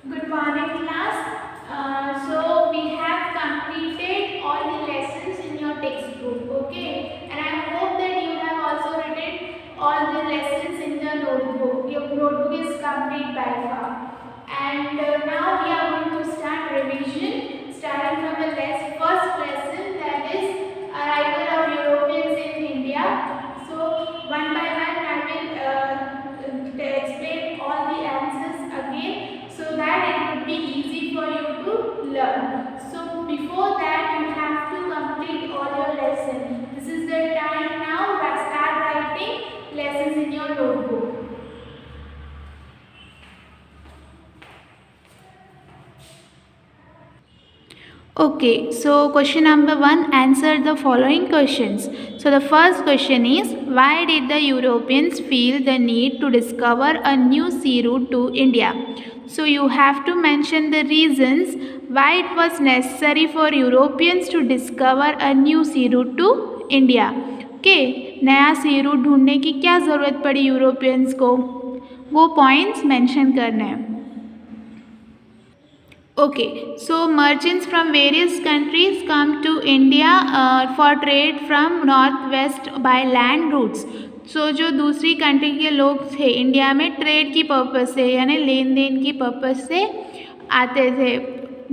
Good morning, class. So we have completed all the lessons in your textbook, okay? And I hope that you have also written all the lessons in the notebook. Your notebook is complete by far. And now we are going to start revision, starting from the first lesson, that is arrival of Europeans in India. So one by one I will explain all the answers again, so that it would be easy for you to learn. So before that you have to complete all your lessons. This is the time now to start writing lessons in your notebook. Okay, so question number 1, answer the following questions. So the first question is, why did the Europeans feel the need to discover a new sea route to India? So you have to mention the reasons why it was necessary for Europeans to discover a new sea route to India. Okay, नया सी route ढूंढने की क्या ज़रूरत पड़ी Europeans को, वो points mention करने हैं. Okay, so merchants from various countries come to India for trade from northwest by land routes. So जो दूसरी कंट्री के लोग थे इंडिया में ट्रेड की पर्पस से यानी लेन देन की पर्पस से आते थे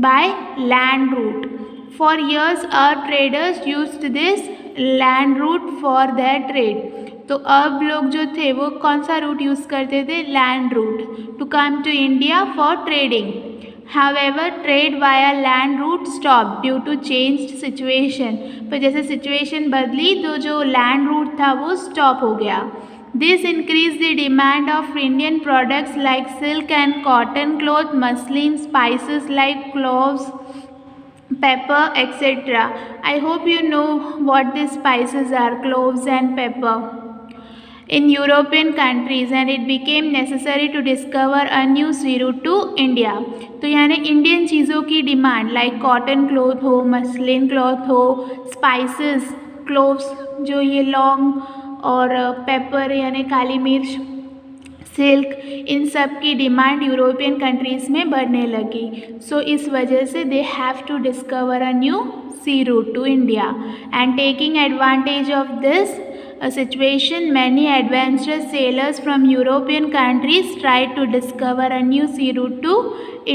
by land route. For years our traders used this land route for their trade. तो अब लोग जो थे वो कौन सा रूट यूज़ करते थे, land route, to come to India for trading. However, trade via land route stopped due to changed situation. पर जैसे situation बदली तो जो land route था वो stop हो गया. This increased the demand of Indian products like silk and cotton cloth, muslin, spices like cloves, pepper, etc. I hope you know what these spices are, cloves and pepper, in European countries, and it became necessary to discover a new sea route to India. तो यानी Indian चीज़ों की demand like cotton cloth हो, muslin cloth हो, spices, cloves जो ये लौंग और पेपर यानी काली मिर्च, सिल्क, इन सब की डिमांड यूरोपियन कंट्रीज़ में बढ़ने लगी. सो इस वजह से they have to discover a new sea route to India, and taking advantage of this situation, many adventurous sailors from European countries tried to discover a new sea route to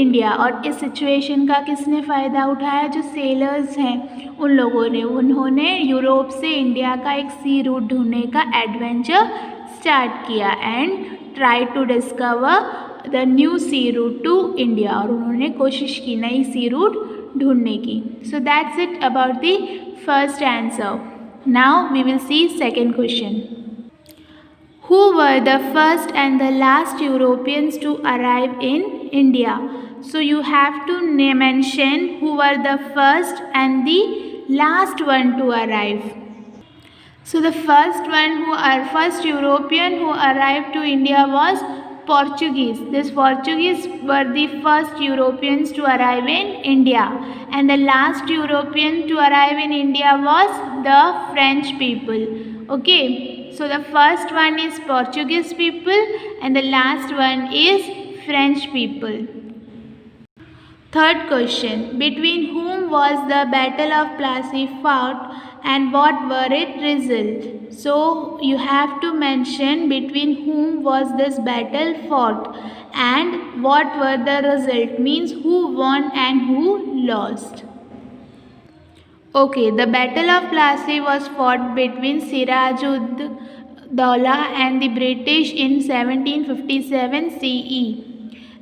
India. और इस situation का किसने फ़ायदा उठाया, जो sellers हैं उन लोगों ने, उन्होंने यूरोप से इंडिया का एक सी रूट ढूंढने का एडवेंचर स्टार्ट किया and try to discover the new sea route to India, और उन्होंने कोशिश की नई सी रूट ढूंढने की. So that's it about the first answer. Now we will see second question. Who were the first and the last Europeans to arrive in India? So you have to mention who were the first and the last one to arrive. So the first European who arrived to India was Portuguese. These Portuguese were the first Europeans to arrive in India, and the last European to arrive in India was the French people. Okay, so the first one is Portuguese people and the last one is French people. Third question, between whom was the Battle of Plassey fought and what were its results? So you have to mention between whom was this battle fought and what were the result, means who won and who lost. Okay, the Battle of Plassey was fought between Siraj-ud-Daulah and the British in 1757 CE.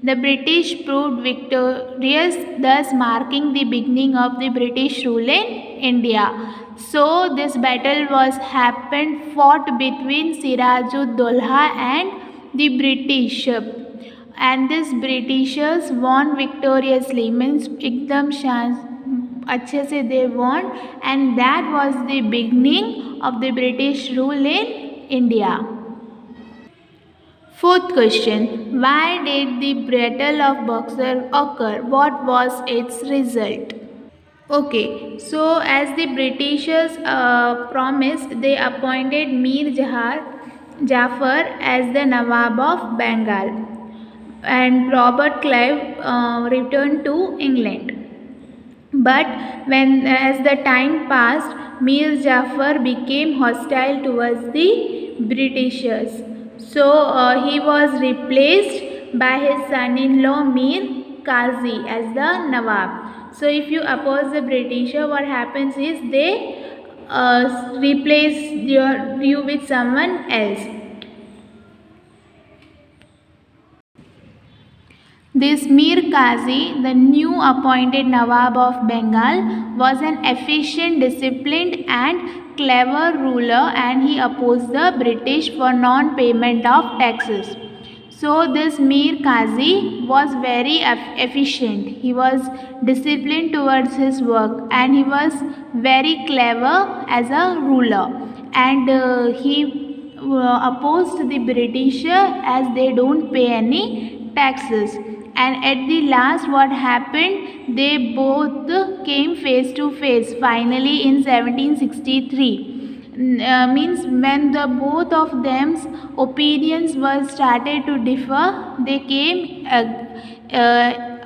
The British proved victorious, thus marking the beginning of the British rule in India. So this battle was fought between Siraj-ud-Daulah and the British, and these Britishers won victoriously, means एकदम अच्छे से they won, and that was the beginning of the British rule in India. Fourth question, why did the Battle of Buxar occur? What was its result? Okay, so as the Britishers promised, they appointed Mir Jafar as the Nawab of Bengal. and Robert Clive returned to England. But when as the time passed, Mir Jafar became hostile towards the Britishers. So he was replaced by his son-in-law Mir Qazi as the Nawab. So if you oppose the Britisher, what happens is they replace you with someone else. This Mir Qazi, the new appointed Nawab of Bengal, was an efficient, disciplined and clever ruler, and he opposed the British for non-payment of taxes. So this Mir Qazi was very efficient. He was disciplined towards his work and he was very clever as a ruler, and he opposed the Britisher as they don't pay any taxes. And at the last, what happened, they both came face to face finally in 1763. Means when the both of them's opinions were started to differ, they came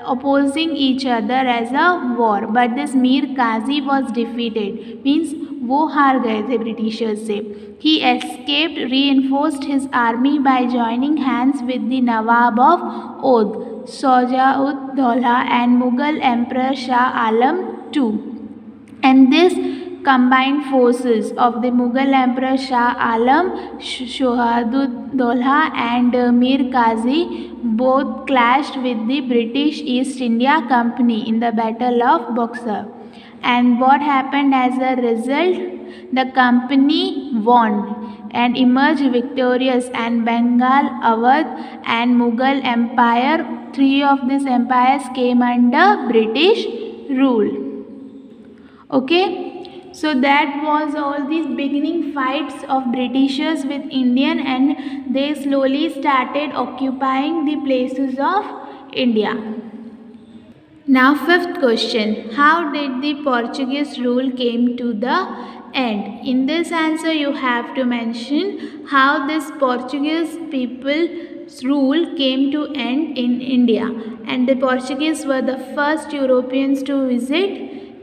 opposing each other as a war. But this Mir Qazi was defeated, means वो हार गए थे Britishers से. He escaped, reinforced his army by joining hands with the Nawab of Oudh, Shujā-ud-Daulah, and Mughal Emperor Shah Alam II. And this combined forces of the Mughal Emperor Shah Alam, Shujā-ud-Daulah, and Mir Qazi both clashed with the British East India Company in the Battle of Buxar. And what happened as a result? The company won and emerged victorious, and Bengal, Awadh and Mughal Empire, three of these empires came under British rule. Okay, so that was all these beginning fights of Britishers with Indian, and they slowly started occupying the places of India. Now fifth question, how did the Portuguese rule came to the end? In this answer you have to mention how this Portuguese people's rule came to end in India, and the Portuguese were the first Europeans to visit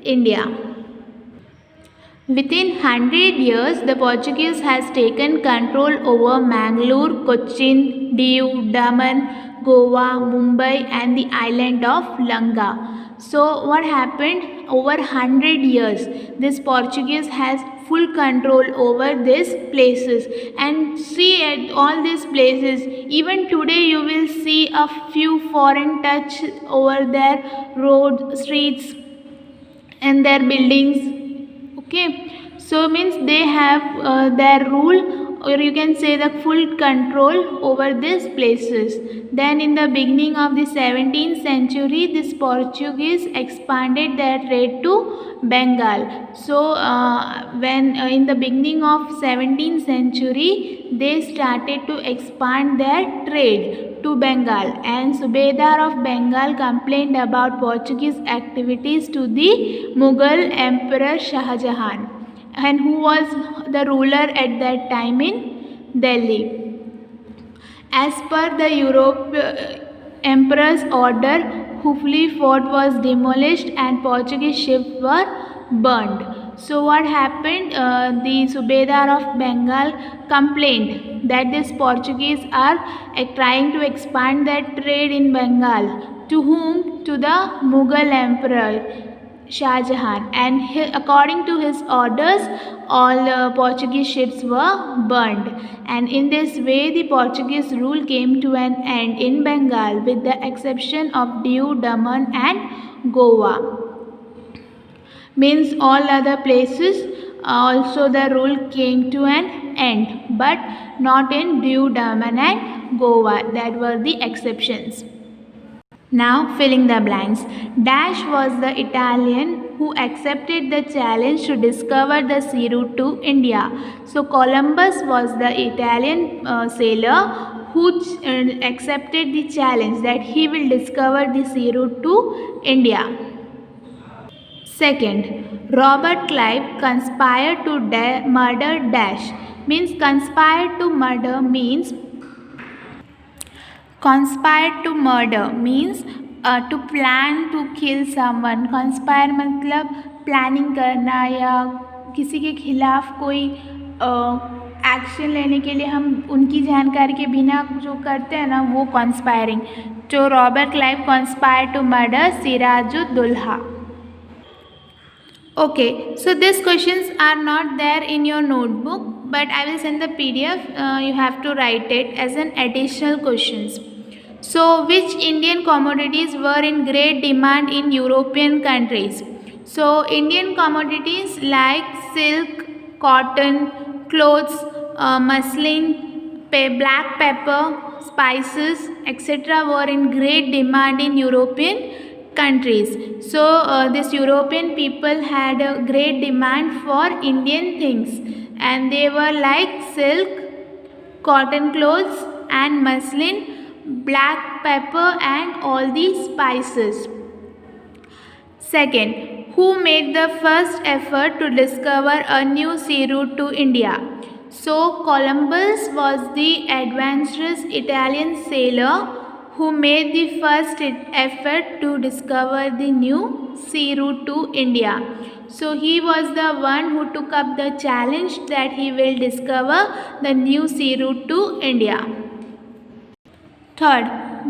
India. Within 100 years, the Portuguese has taken control over Mangalore, Cochin, Diu, Daman, Goa, Mumbai and the island of Lanka. So what happened? Over 100 years, this Portuguese has full control over these places. And see, at all these places, even today you will see a few foreign touch over their road, streets and their buildings. Okay, so means they have their rule, or you can say the full control over these places. Then in the beginning of the 17th century, this Portuguese expanded their trade to Bengal. So when in the beginning of 17th century, they started to expand their trade to Bengal, and Subedar of Bengal complained about Portuguese activities to the Mughal Emperor Shah Jahan, and who was the ruler at that time in Delhi. As per the Emperor's order, Hooghly fort was demolished and Portuguese ships were burned. So what happened? The Subedar of Bengal complained that these Portuguese are trying to expand their trade in Bengal. To whom? To the Mughal Emperor Shah Jahan, and according to his orders, all Portuguese ships were burned. And in this way, the Portuguese rule came to an end in Bengal, with the exception of Diu, Daman and Goa. Means all other places also the rule came to an end, but not in Diu, Daman and Goa. That were the exceptions. Now filling the blanks. Dash was the Italian who accepted the challenge to discover the sea route to India. So Columbus was the Italian sailor who accepted the challenge that he will discover the sea route to India. Second, Robert Clive conspired to murder Dash. Means conspired to murder means conspire to murder means to plan to kill someone. conspire मतलब planning करना या किसी के खिलाफ कोई action लेने के लिए हम उनकी जानकारी के बिना जो करते हैं ना वो कॉन्स्पायरिंग. तो Robert Clive conspire to murder Sirajuddaula. Okay, so these questions are not there in your notebook, but I will send the PDF. You have to write it as an additional questions. So which Indian commodities were in great demand in European countries? So Indian commodities like silk, cotton, clothes, muslin, black pepper, spices, etc. were in great demand in European countries. So this European people had a great demand for Indian things, and they were like silk, cotton clothes and muslin, black pepper and all these spices. Second, who made the first effort to discover a new sea route to India? So Columbus was the adventurous Italian sailor who made the first effort to discover the new sea route to India. So he was the one who took up the challenge that he will discover the new sea route to India. Third,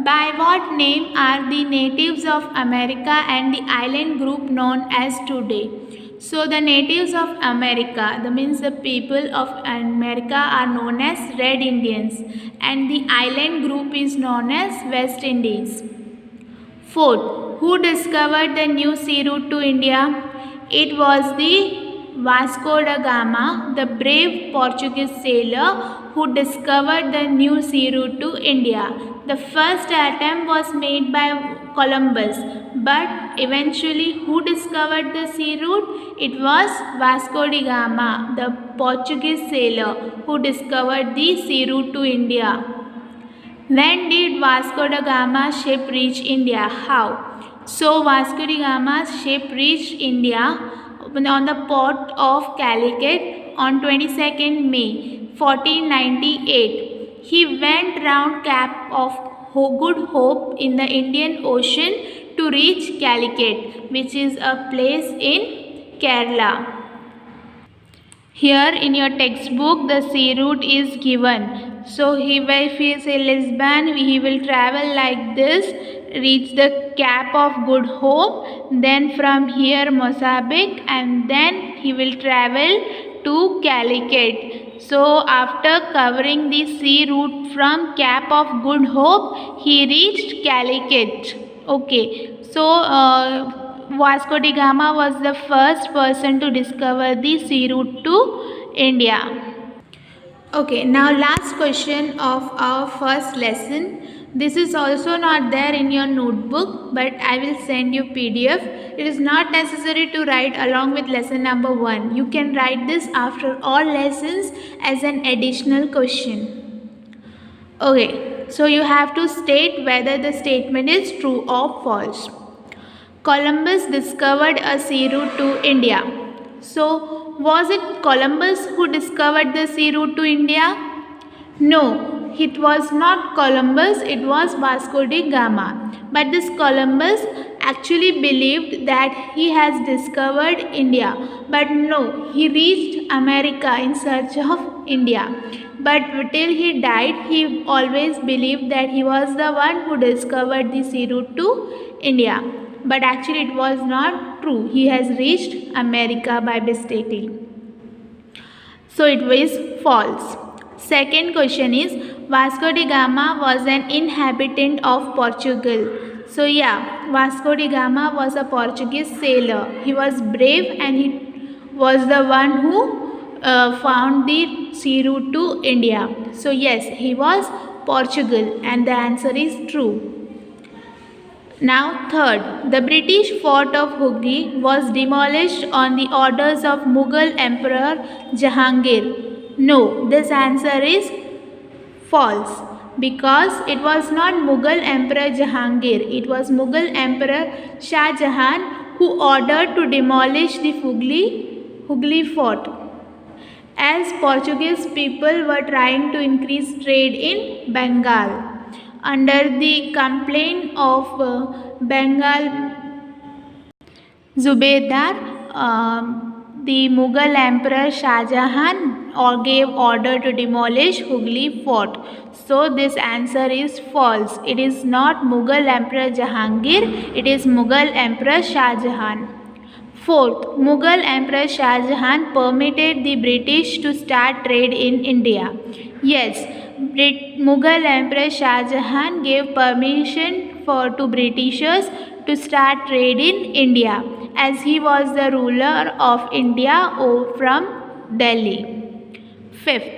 by what name are the natives of America and the island group known as today? So the natives of America, that means the people of America, are known as Red Indians, and the island group is known as West Indies. Fourth, who discovered the new sea route to India? It was the Vasco da Gama, the brave Portuguese sailor who discovered the new sea route to India. The first attempt was made by Columbus, but eventually who discovered the sea route? It was Vasco da Gama, the Portuguese sailor who discovered the sea route to India. When did Vasco da Gama ship reach India? How? So Vasco da Gama's ship reached India on the port of Calicut on 22nd May 1498. He went round Cape of Good Hope in the Indian Ocean to reach Calicut, which is a place in Kerala. Here in your textbook the sea route is given. So if he is a Lisbon, he will travel like this, reach the Cape of Good Hope, then from here Mozambique, and then he will travel to Calicut. So after covering the sea route from Cape of Good Hope, he reached Calicut. Okay, so Vasco da Gama was the first person to discover the sea route to India. Okay, now last question of our first lesson. This is also not there in your notebook, but I will send you PDF. It is not necessary to write along with lesson number 1. You can write this after all lessons as an additional question. Okay, so you have to state whether the statement is true or false. Columbus discovered a sea route to India. So, was it Columbus who discovered the sea route to India? No, it was not Columbus, it was Vasco da Gama. But this Columbus actually believed that he has discovered India. But no, he reached America in search of India. But till he died, he always believed that he was the one who discovered the sea route to India. But actually it was not true. He has reached America by mistakenly. So it was false. Second question is, Vasco da Gama was an inhabitant of Portugal. So yeah, Vasco da Gama was a Portuguese sailor. He was brave and he was the one who found the sea route to India. So yes, he was Portugal, and the answer is true. Now third, the British fort of Hooghly was demolished on the orders of Mughal Emperor Jahangir. No, this answer is false, because it was not Mughal Emperor Jahangir, it was Mughal Emperor Shah Jahan who ordered to demolish the Hooghly fort, as Portuguese people were trying to increase trade in Bengal. Under the complaint of Bengal Zubedar, the Mughal Emperor Shah Jahan gave order to demolish Hooghly Fort. So this answer is false. It is not Mughal Emperor Jahangir, it is Mughal Emperor Shah Jahan. Fourth, Mughal Emperor Shah Jahan permitted the British to start trade in India. Yes, Mughal Emperor Shah Jahan gave permission to Britishers to start trade in India, as he was the ruler of India from Delhi. Fifth,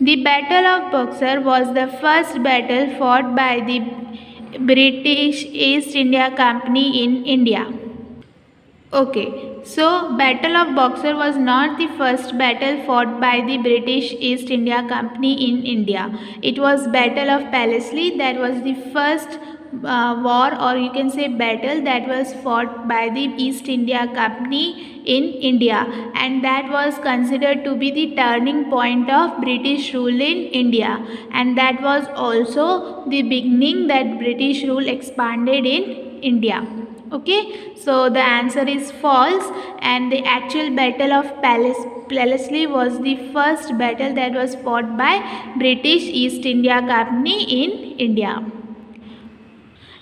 the Battle of Buxar was the first battle fought by the British East India Company in India. Okay, so Battle of Buxar was not the first battle fought by the British East India Company in India. It was Battle of Wellesley that was the first war, or you can say battle, that was fought by the East India Company in India, and that was considered to be the turning point of British rule in India, and that was also the beginning that British rule expanded in India. Okay, so the answer is false, and the actual Battle of Wellesley was the first battle that was fought by British East India Company in India.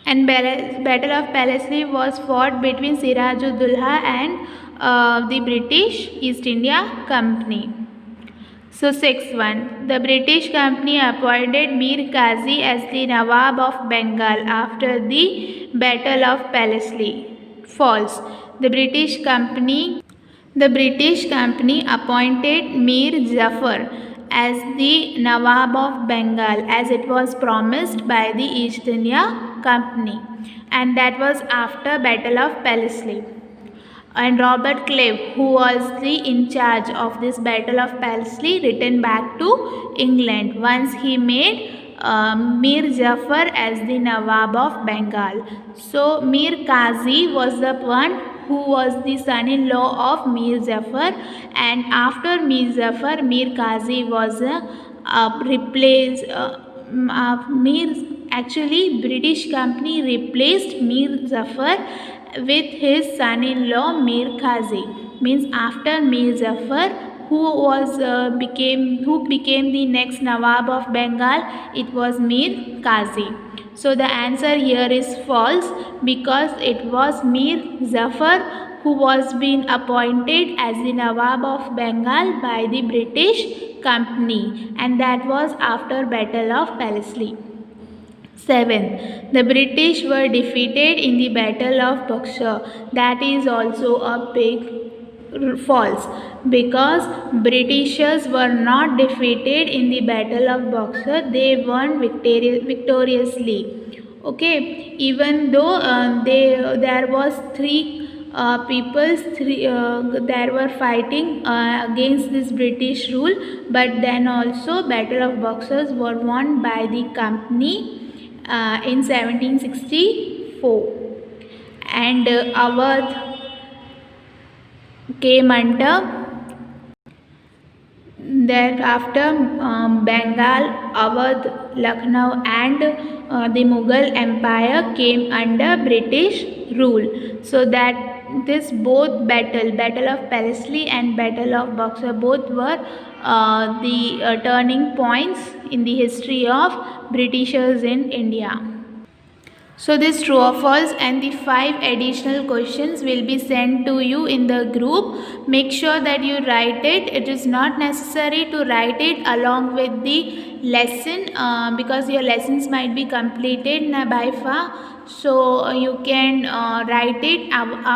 And Battle of Wellesley was fought between Siraj-ud-Daulah and the British East India Company. So sixth one, the British company appointed Mir Qazi as the Nawab of Bengal after the Battle of Wellesley. False. The British company appointed Mir Jafar as the Nawab of Bengal, as it was promised by the East India Company, and that was after Battle of Wellesley. And Robert Clive, who was in charge of this Battle of Wellesley, returned back to England once he made Mir Jafar as the Nawab of Bengal. So Mir Qazi was the one who was the son-in-law of Mir Jafar, and after Mir Jafar, Mir Qazi was replaced. British company replaced Mir Jafar with his son-in-law Mir Qazi. Means after Mir Jafar, who became the next Nawab of Bengal, it was Mir Qazi. So the answer here is false, because it was Mir Jafar who was being appointed as the Nawab of Bengal by the British company, and that was after Battle of Wellesley. 7. The British were defeated in the Battle of Buxar. That is also a big false, because Britishers were not defeated in the Battle of Buxar. They won victoriously. Okay, even though there was three there were fighting against this British rule, but then also Battle of Buxar were won by the company in 1764, and Awadh came under. Thereafter, Bengal, Awadh, Lucknow and the Mughal Empire came under British rule. So that this both Battle of Wellesley and Battle of Buxar, both were the turning points in the history of Britishers in India. So this true or false and the 5 additional questions will be sent to you in the group. Make sure that you write it. It is not necessary to write it along with the lesson because your lessons might be completed by far. So you can write it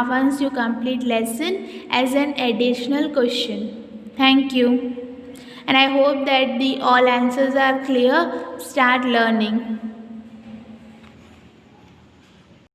once you complete lesson as an additional question. Thank you. And I hope that all answers are clear. Start learning.